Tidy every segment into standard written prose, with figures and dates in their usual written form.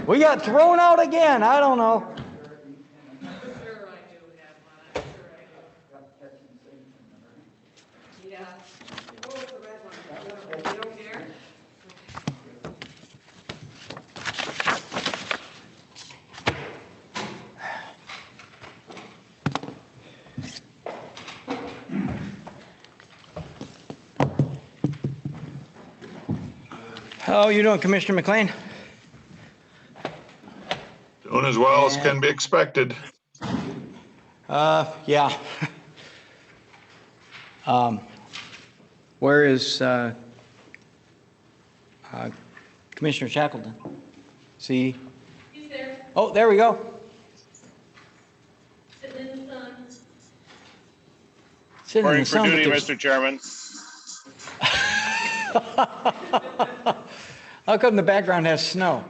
We got thrown out again. I don't know. I'm sure I do have one. I'm sure I do. Yeah. Oh, it's the red one. You don't care? How are you doing, Commissioner McLean? Doing as well as can be expected. Yeah. Where is Commissioner Shackleton? See? He's there, Oh, there we go. sitting in the sun. Sitting in Morning the for sun, but duty, there's- Mr. Chairman. How come the background has snow?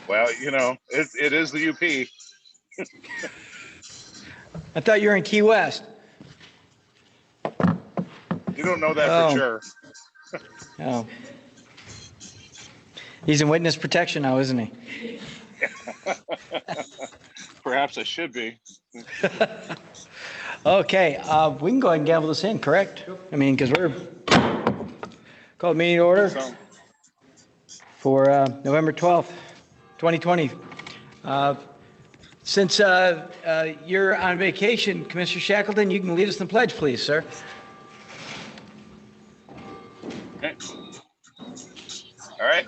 Well, you know, it is the UP. I thought you were in Key West. You don't know that Oh. for sure. Oh. He's in witness protection now, isn't he? Perhaps I should be. Okay, we can go ahead and gavel this in, correct? I mean, because we're called meeting to order So, for November 12th, 2020. Since you're on vacation, Commissioner Shackleton, you can lead us in the pledge, please, sir. okay. All right.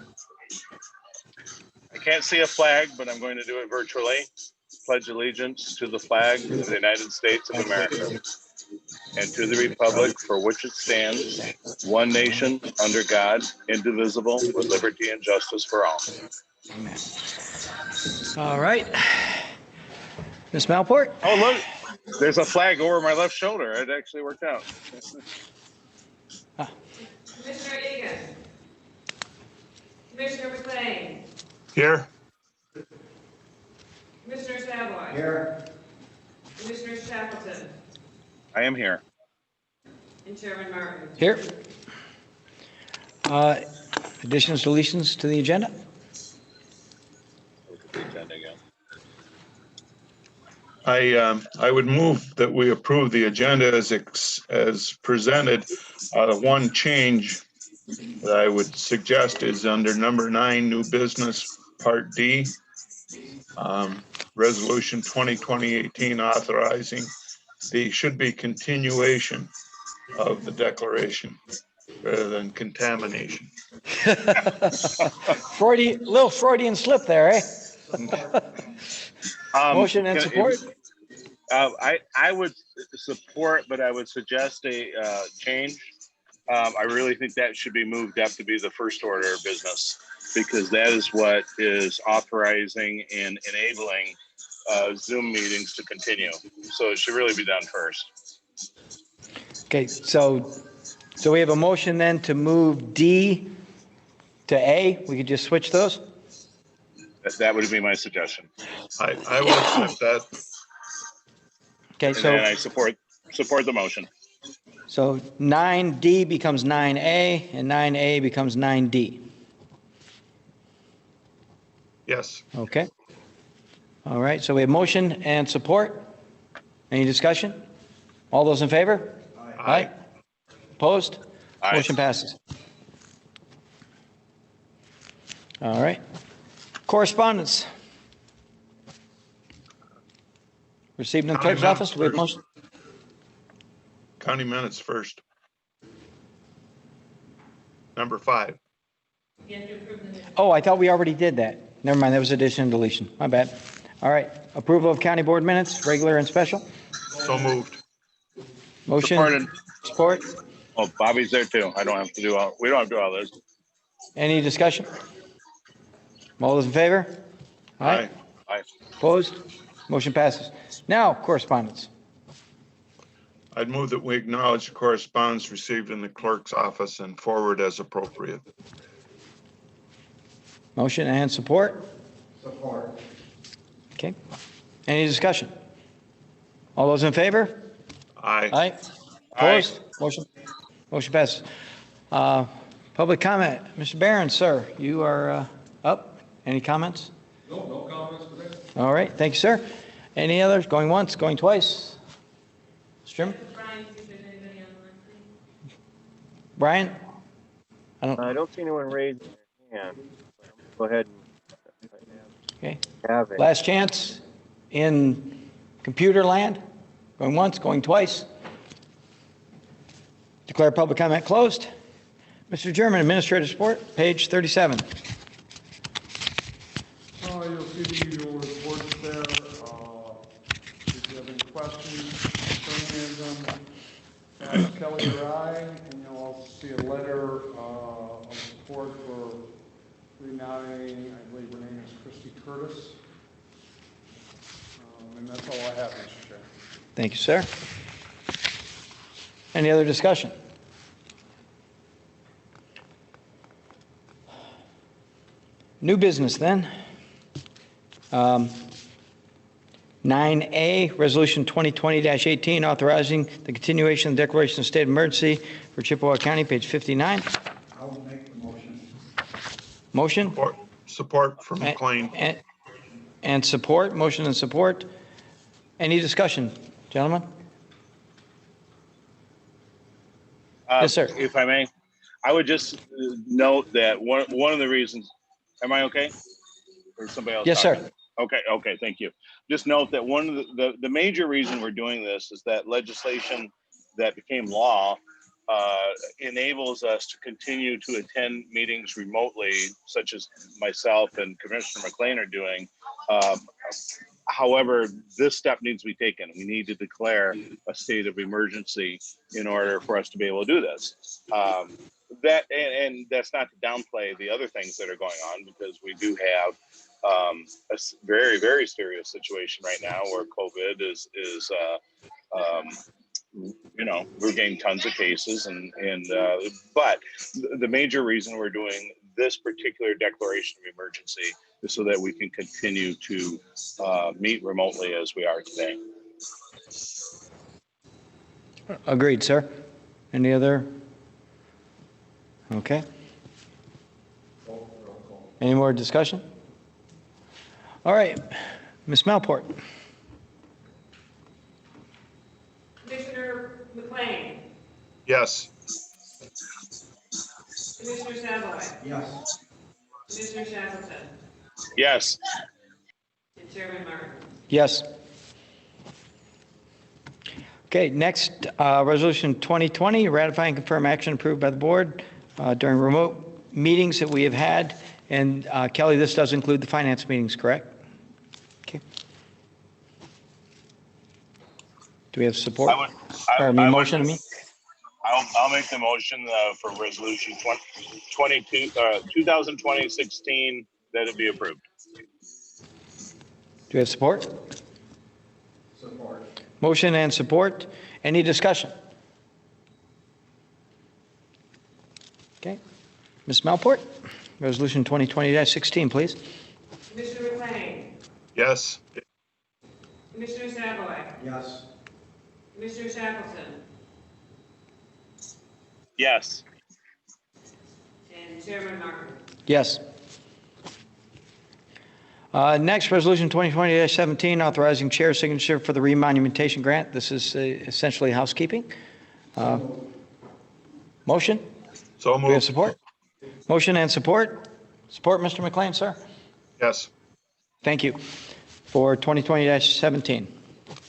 I can't see a flag, but I'm going to do it virtually. Pledge allegiance to the flag of the United States of America and to the republic for which it stands, one nation, under God, indivisible, with liberty and justice for all. Amen. All right. Ms. Malport? Oh, look, there's a flag over my left shoulder. It actually worked out. Commissioner Egan. Commissioner McLean. Here, Commissioner Savoy. Here. Commissioner Shackleton. I am here. And Chairman Martin. Here. Additions, deletions to the agenda? Look at the agenda again. I would move that we approve the agenda as presented. One change that I would suggest is under number 9, new business, part D. Resolution 2020-18 authorizing should be continuation of the declaration rather than contamination. Little Freudian slip there, eh? Motion and support? I would support, but I would suggest a change. I really think that should be moved up to be the first order of business, because that is what is authorizing and enabling Zoom meetings to continue. So it should really be done first. Okay, so we have a motion then to move D to A. We could just switch those? That would be my suggestion. I will accept that. Okay, And then I support the motion. so 9D becomes 9A and 9A becomes 9D. Yes. Okay. All right, so we have motion and support. Any discussion? All those in favor? Aye. Opposed? Aye. Motion passes. All right. Correspondence. Received in the clerk's County office. Do we have minutes motion? County minutes first. Number 5. You have to approve the minutes. Oh, I thought we already did that. Never mind, that was addition and deletion. My bad. All right. Approval of county board minutes, regular and special. So moved. Motion. Supported. Support. Oh, Bobby's there too. We don't have to do all this. Any discussion? All those in favor? Aye. Aye. Opposed? Motion passes. Now, correspondence. I'd move that we acknowledge the correspondence received in the clerk's office and forward as appropriate. Motion and support? Support. Okay. Any discussion? All those in favor? Aye. Aye. Opposed? Motion passes. Public comment. Mr. Barron, sir, you are up. Any comments? No comments today. All right, thank you, sir. Any others? Going once, going twice? Mr. Chairman? Brian, see if there's anybody online, please. Brian? I don't see anyone raising their hand, but I'm gonna go ahead and Okay. have it. Last chance in computer land. Going once, going twice. Declare public comment closed. Mr. German, administrative report, page 37. You'll see the usual reports there. If you have any questions, concerning them, ask Kelly or I, and you'll also see a letter of support for renominating, I believe her name is Christy Curtis. And that's all I have, Mr. Chair. Thank you, sir. Any other discussion? New business then. 9A, Resolution 2020-18, authorizing the continuation of the declaration of state of emergency for Chippewa County, page 59. I'll make the motion. Motion? Support from McLean. And support, motion and support. Any discussion, gentlemen? Yes, sir. If I may, I would just note that one of the reasons, am I okay? Or somebody else? Yes, talking? sir. Okay, thank you. Just note that one of the major reason we're doing this is that legislation that became law enables us to continue to attend meetings remotely, such as myself and Commissioner McLean are doing. However, this step needs to be taken. We need to declare a state of emergency in order for us to be able to do this. And that's not to downplay the other things that are going on, because we do have a very, very serious situation right now where COVID is we're getting tons of cases, but the major reason we're doing this particular declaration of emergency is so that we can continue to meet remotely as we are today. Agreed, sir. Any other? Okay. Any more discussion? All right, Ms. Malport. Commissioner McLean, Yes. Commissioner Savoy, Yes. Commissioner Shackleton, Yes. and Chairman Martin. Yes. Okay, next, Resolution 2020, ratifying and confirm action approved by the board during remote meetings that we have had. And Kelly, this does include the finance meetings, correct? Okay. Do we have support? Or motion to me? I'll make the motion for resolution 2020-16 that it be approved. Do we have support? Support. Motion and support. Any discussion? Okay. Ms. Malport, Resolution 2020-16, please. Commissioner McLean, Yes. Commissioner Savoy, Yes. Commissioner Shackleton, Yes. and Chairman Martin. Yes. Next, Resolution 2020-17, authorizing chair signature for the remonumentation grant. This is essentially housekeeping. Motion? So Do we have moved. support? Motion and support. Support, Mr. McLean, sir. Yes. Thank you. For 2020-17.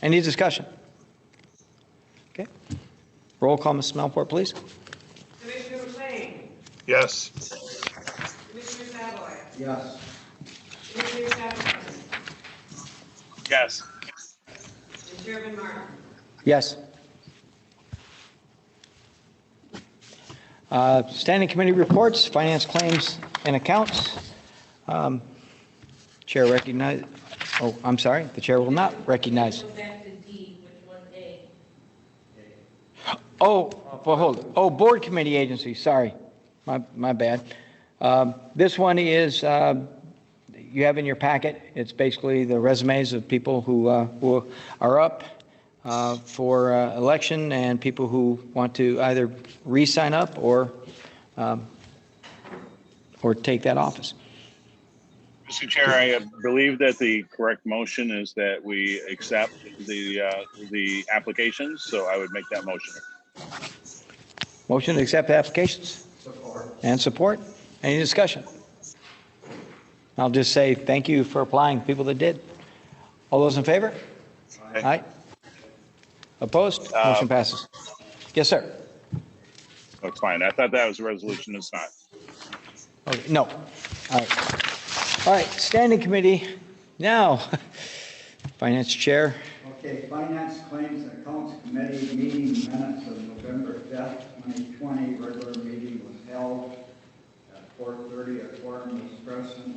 Any discussion? Okay. Roll call, Ms. Malport, please. Commissioner McLean, Yes. Commissioner Savoy, Yes. Commissioner Shackleton, Yes. and Chairman Martin. Yes. Standing committee reports, finance claims and accounts. Chair recognize, oh, I'm sorry, the chair will not recognize. Go back to D, which one A? Oh, well, hold it. Oh, board committee agency, sorry. My bad. This one is, you have in your packet, it's basically the resumes of people who are up for election and people who want to either re-sign up or take that office. Mr. Chair, I believe that the correct motion is that we accept the applications, so I would make that motion. Motion to accept applications Support. and support. Any discussion? I'll just say thank you for applying, people that did. All those in favor? Aye. Opposed? Motion passes. Yes, sir. That's fine. I thought that was a resolution. It's not. Okay, no. All right. All right, standing committee. Now, Finance Chair. Okay, Finance Claims and Accounts Committee meeting minutes of November 5th, 2020. Regular meeting was held at 4:30. A quorum was present.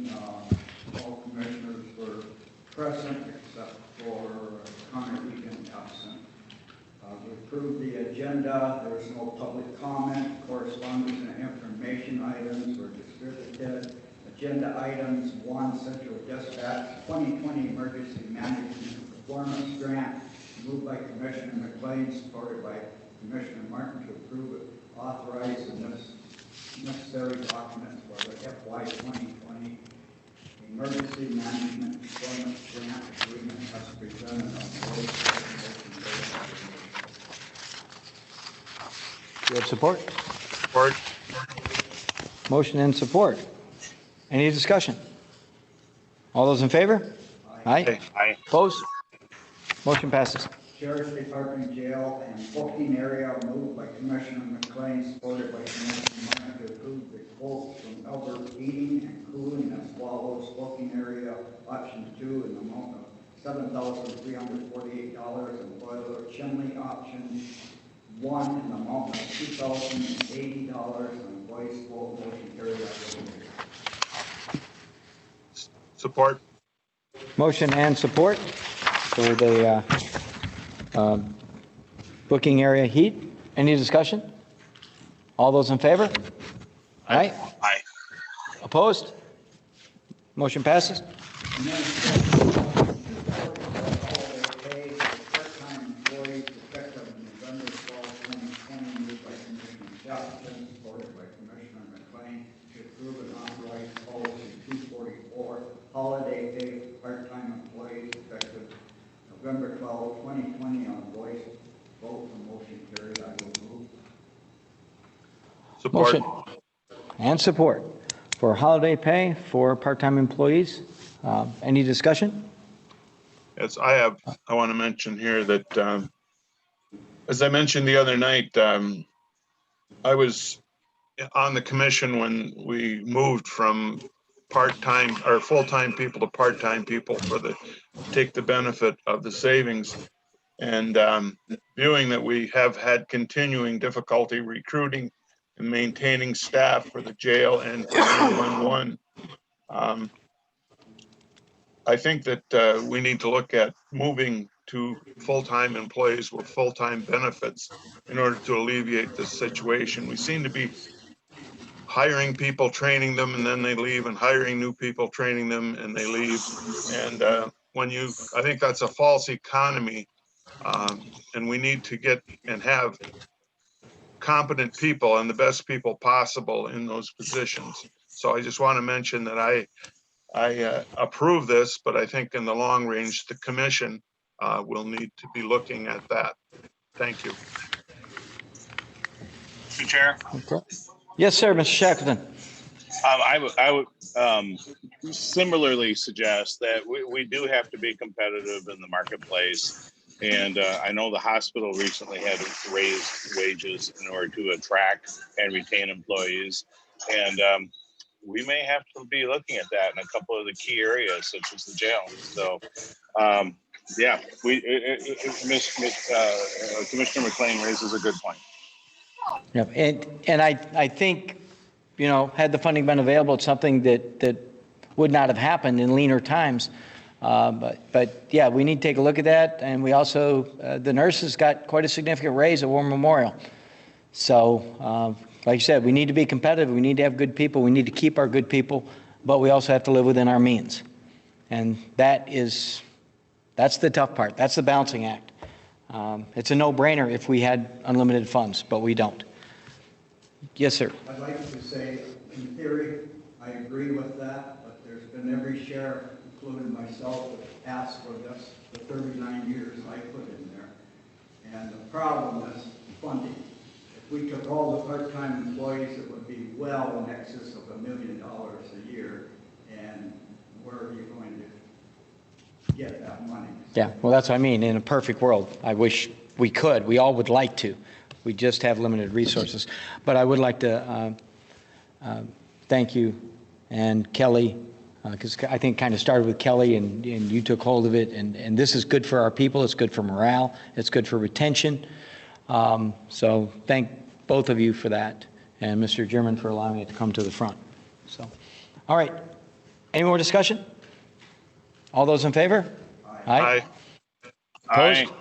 All commissioners were present except for Connor Egan absent. We approved the agenda. There was no public comment. Correspondence and information items were distributed. Agenda items: 1, Central Dispatch 2020 Emergency Management Performance Grant, moved by Commissioner McLean, supported by Commissioner Martin, to approve it, authorize the necessary documents for the FY 2020 Emergency Management Performance Grant Agreement as presented on the Do you have support? Support. Motion and support. Any discussion? All those in favor? Aye. Aye. Opposed? Motion passes. Sheriff's Department jail and booking area, moved by Commissioner McLean, supported by Commissioner Martin, to approve the quotes from Albert Heating and Cooling as follows: booking area option 2 in the amount of $7,348, and boiler chimney option 1 in the amount of $2,080, and voice vote. Motion carried. Support. Motion and support for the booking area heat. Any discussion? All those in favor? Aye. Aye. Opposed? Motion passes. And then holiday pay for part-time employees effective November 12, 2020, moved by Commissioner Jefferson, supported by Commissioner McLean, to approve and authorize policy 244, holiday pay for part-time employees effective November 12, 2020, on voice vote. The motion carried. I will move. Support. Motion and support for holiday pay for part-time employees. Any discussion? Yes, I want to mention here that, as I mentioned the other night, I was on the commission when we moved from part-time or full-time people to part-time people take the benefit of the savings. And viewing that we have had continuing difficulty recruiting and maintaining staff for the jail and for 911, I think that we need to look at moving to full-time employees with full-time benefits in order to alleviate this situation. We seem to be hiring people, training them, and then they leave, and hiring new people, training them, and they leave. And I think that's a false economy, and we need to get and have competent people and the best people possible in those positions. So I just want to mention that I approve this, but I think in the long range, the commission will need to be looking at that. Thank you. Mr. Chair, Okay. Yes, sir, Mr. Shackleton. I would similarly suggest that we do have to be competitive in the marketplace. And I know the hospital recently had raised wages in order to attract and retain employees. And we may have to be looking at that in a couple of the key areas, such as the jail. So, yeah, Commissioner McLean raises a good point. Yeah, and I think, had the funding been available, it's something that would not have happened in leaner times. But yeah, we need to take a look at that. And we also, the nurses got quite a significant raise at War Memorial. So, like you said, we need to be competitive. We need to have good people. We need to keep our good people, but we also have to live within our means. And that's the tough part. That's the balancing act. It's a no-brainer if we had unlimited funds, but we don't. Yes, sir. I'd like to say, in theory, I agree with that, but there's and every sheriff, including myself, have asked for this the 39 years I put in there. And the problem is funding. If we took all the part-time employees, it would be well in excess of $1 million a year. And where are you going to get that money? Yeah, well, that's what I mean. In a perfect world, I wish we could. We all would like to. We just have limited resources. But I would like to thank you and Kelly, because I think it kind of started with Kelly and you took hold of it. And this is good for our people. It's good for morale. It's good for retention. So thank both of you for that. And Mr. German for allowing it to come to the front. So, all right. Any more discussion? All those in favor? Aye. Opposed?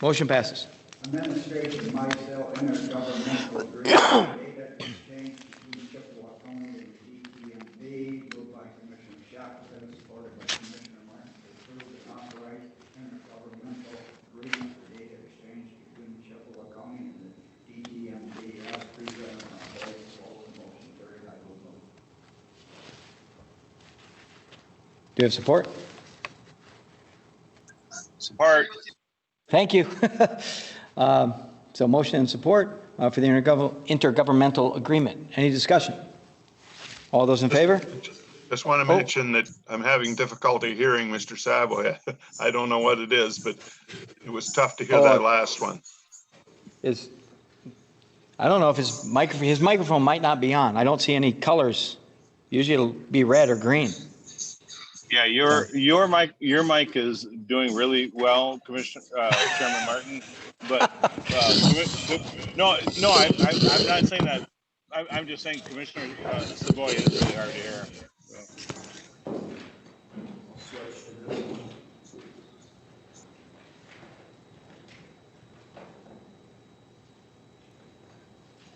Motion passes. Administration myself intergovernmental agreement data exchange between Chippewa County and DTMB, moved by Commissioner Shackleton, supported by Commissioner Martin, to approve and authorize intergovernmental agreement for data exchange between Chippewa County and the DTMB as presented on voice vote. Motion carried. I will move. Do you have support? Support. Thank you. So motion and support for the intergovernmental agreement. Any discussion? All those in favor? Just want to mention that I'm having difficulty hearing Mr. Savoy. I don't know what it is, but it was tough to hear that last one. I don't know if his microphone might not be on. I don't see any colors. Usually it'll be red or green. Yeah, your mic is doing really well, Commissioner Chairman Martin. But no, I'm not saying that. I'm just saying Commissioner Savoy is really hard to hear. So.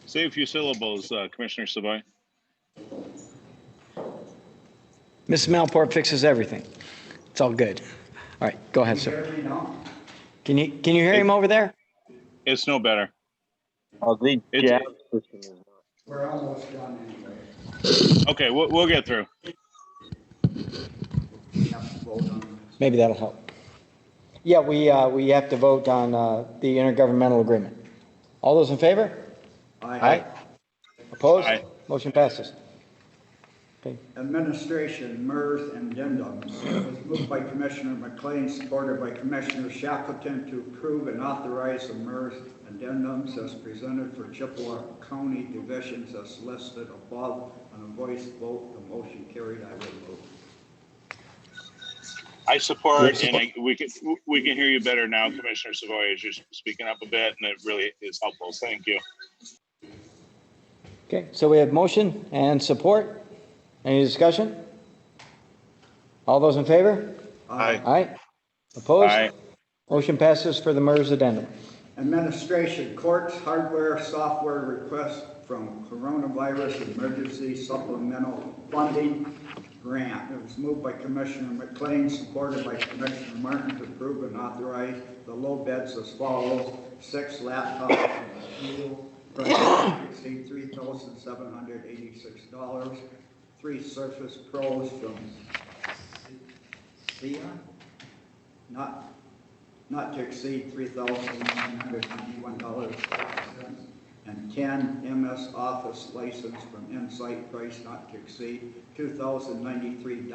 Say a few syllables, Commissioner Savoy. Mrs. Malport fixes everything. It's all good. All right, go ahead, sir. Hear me now? Can you hear him over there? It's no better. Oh, the jab system is not. We're almost done anyway. Okay, we'll get through. We have to vote on this. Maybe that'll help. Yeah, we have to vote on the intergovernmental agreement. All those in favor? Aye. Opposed? Aye. Motion passes. Okay. Administration, MERS addendums. It was moved by Commissioner McLean, supported by Commissioner Shackleton to approve and authorize the MERS addendums as presented for Chippewa County divisions as listed above. On a voice vote, the motion carried. I will move. I support, and we can hear you better now, Commissioner Savoy, as you're speaking up a bit, and it really is helpful. Thank you. Okay, so we have motion and support. Any discussion? All those in favor? Aye. Aye. Opposed? Aye. Motion passes for the MERS addendum. Administration, courts, hardware, software request from coronavirus emergency supplemental funding grant. It was moved by Commissioner McLean, supported by Commissioner Martin to approve and authorize the low bids as follows. 6 laptops from the field, price not to exceed $3,786. 3 Surface Pros from SIA, not to exceed $3,991, and 10 MS Office license from Insight, price not to exceed $2,093.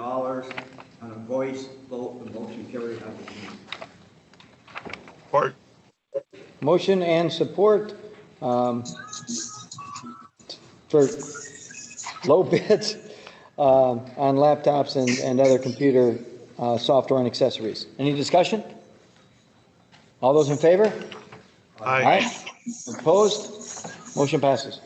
On a voice vote, the motion carried. Support. Motion and support for low bids on laptops and other computer software and accessories. Any discussion? All those in favor? Aye. Opposed? Motion passes.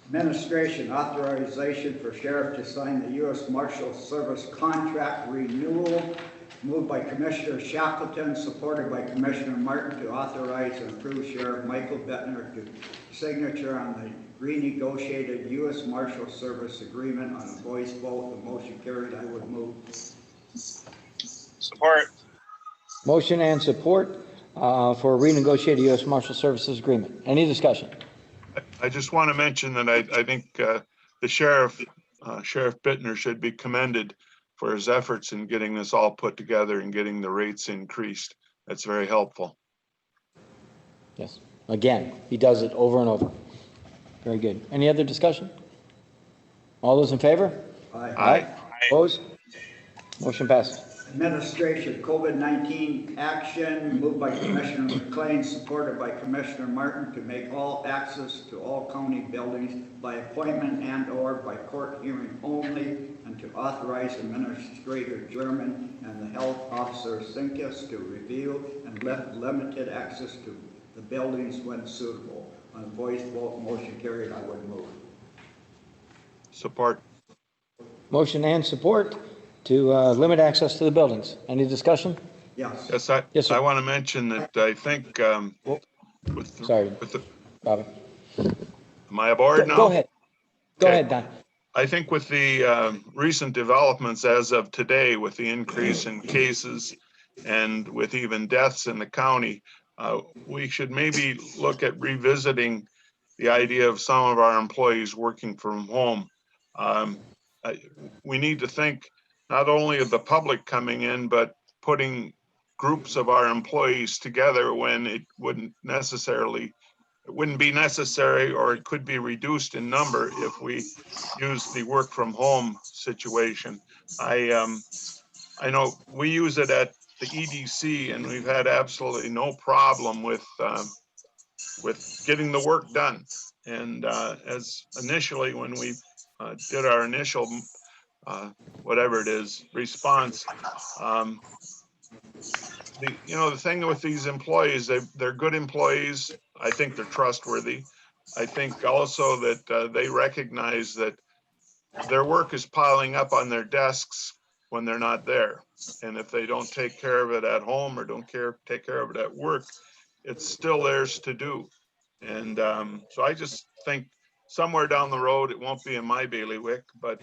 Administration authorization for sheriff to sign the U.S. Marshal Service contract renewal. Moved by Commissioner Shackleton, supported by Commissioner Martin to authorize and approve Sheriff Michael Bettner to signature on the renegotiated U.S. Marshal Service agreement. On a voice vote, the motion carried. I would move. Support. Motion and support for renegotiated U.S. Marshal Services agreement. Any discussion? I just want to mention that I think the Sheriff Bittner should be commended for his efforts in getting this all put together and getting the rates increased. That's very helpful. Yes. Again, he does it over and over. Very good. Any other discussion? All those in favor? Aye. Opposed? Motion passes. Administration, COVID-19 action, moved by Commissioner McLean, supported by Commissioner Martin, to make all access to all county buildings by appointment and/or by court hearing only, and to authorize Administrator German and the Health Officer Sinkus to review and limited access to the buildings when suitable. On a voice vote, motion carried, I would move. Support. Motion and support to limit access to the buildings. Any discussion? Yes. Yes, Yes, sir. I want to mention that I think with the, Sorry, with the, Robert. am I aboard now? Go ahead. Go Okay. ahead, Don. I think with the recent developments as of today, with the increase in cases and with even deaths in the county, we should maybe look at revisiting the idea of some of our employees working from home. We need to think not only of the public coming in, but putting groups of our employees together when it wouldn't be necessary, or it could be reduced in number if we use the work from home situation. I know we use it at the EDC, and we've had absolutely no problem with getting the work done. And as initially, when we did our initial whatever it is response, the thing with these employees, they're good employees. I think they're trustworthy. I think also that they recognize that their work is piling up on their desks when they're not there. And if they don't take care of it at home or don't take care of it at work, it's still theirs to do. And so I just think somewhere down the road, it won't be in my bailiwick, but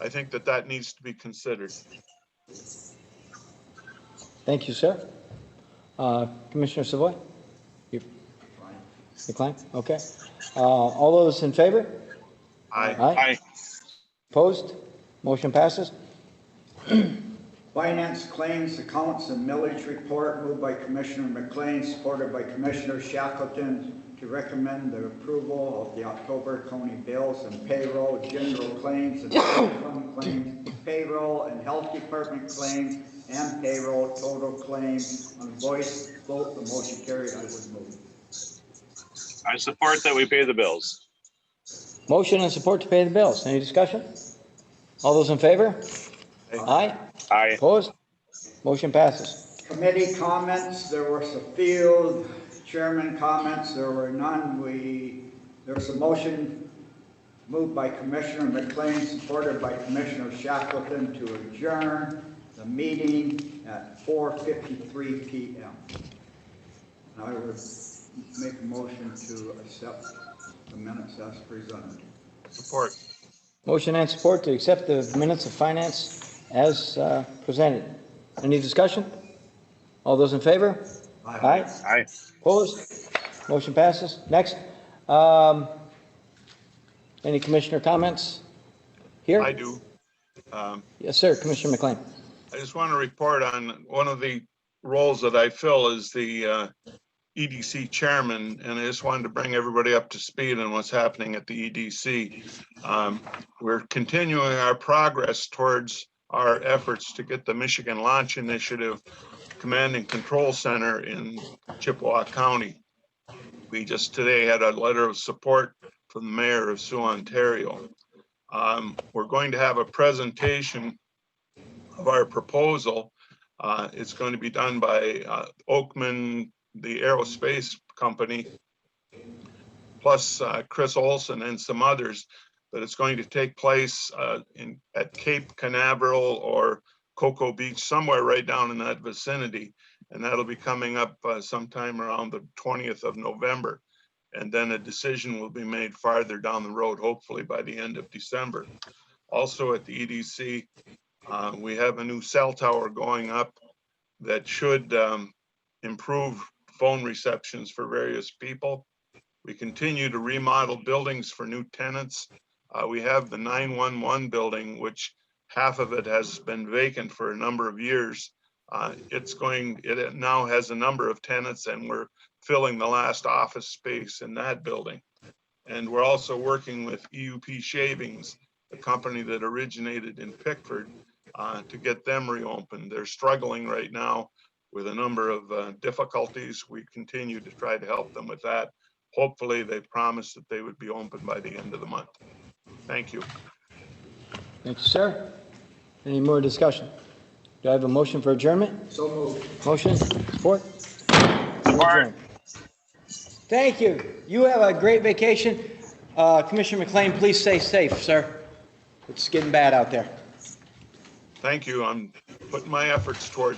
I think that needs to be considered. Thank you, sir. Commissioner Savoy? You decline? Okay. All those in favor? Aye. Aye. Opposed? Motion passes. Finance, claims, accounts, and millage report, moved by Commissioner McLean, supported by Commissioner Shackleton, to recommend the approval of the October county bills and payroll, general claims and fund claims, payroll and health department claims, and payroll total claims. On voice vote, the motion carried, I would move. I support that we pay the bills. Motion and support to pay the bills. Any discussion? All those in favor? Aye. Aye. Opposed? Motion passes. Committee comments, there was a few. Chairman comments, there were none. There's a motion moved by Commissioner McLean, supported by Commissioner Shackleton, to adjourn the meeting at 4:53 p.m. I would make a motion to accept the minutes as presented. Support. Motion and support to accept the minutes of finance as presented. Any discussion? All those in favor? Aye. Aye. Opposed? Motion passes. Next. Any commissioner comments here? I do. Yes, sir. Commissioner McLean. I just want to report on one of the roles that I fill as the EDC chairman, and I just wanted to bring everybody up to speed on what's happening at the EDC. We're continuing our progress towards our efforts to get the Michigan Launch Initiative Command and Control Center in Chippewa County. We just today had a letter of support from the mayor of Sioux, Ontario. We're going to have a presentation of our proposal. It's going to be done by Oakman, the aerospace company, plus Chris Olson and some others, but it's going to take place at Cape Canaveral or Cocoa Beach, somewhere right down in that vicinity. And that'll be coming up sometime around the 20th of November. And then a decision will be made farther down the road, hopefully by the end of December. Also at the EDC, we have a new cell tower going up that should improve phone receptions for various people. We continue to remodel buildings for new tenants. We have the 911 building, which half of it has been vacant for a number of years. It now has a number of tenants, and we're filling the last office space in that building. And we're also working with EUP Shavings, the company that originated in Pickford, to get them reopened. They're struggling right now with a number of difficulties. We continue to try to help them with that. Hopefully, they promised that they would be open by the end of the month. Thank you. Thank you, sir. Any more discussion? Do I have a motion for adjournment? So moved. Motion, support? Support. Thank you. You have a great vacation. Commissioner McLean, please stay safe, sir. It's getting bad out there. Thank you. I'm putting my efforts towards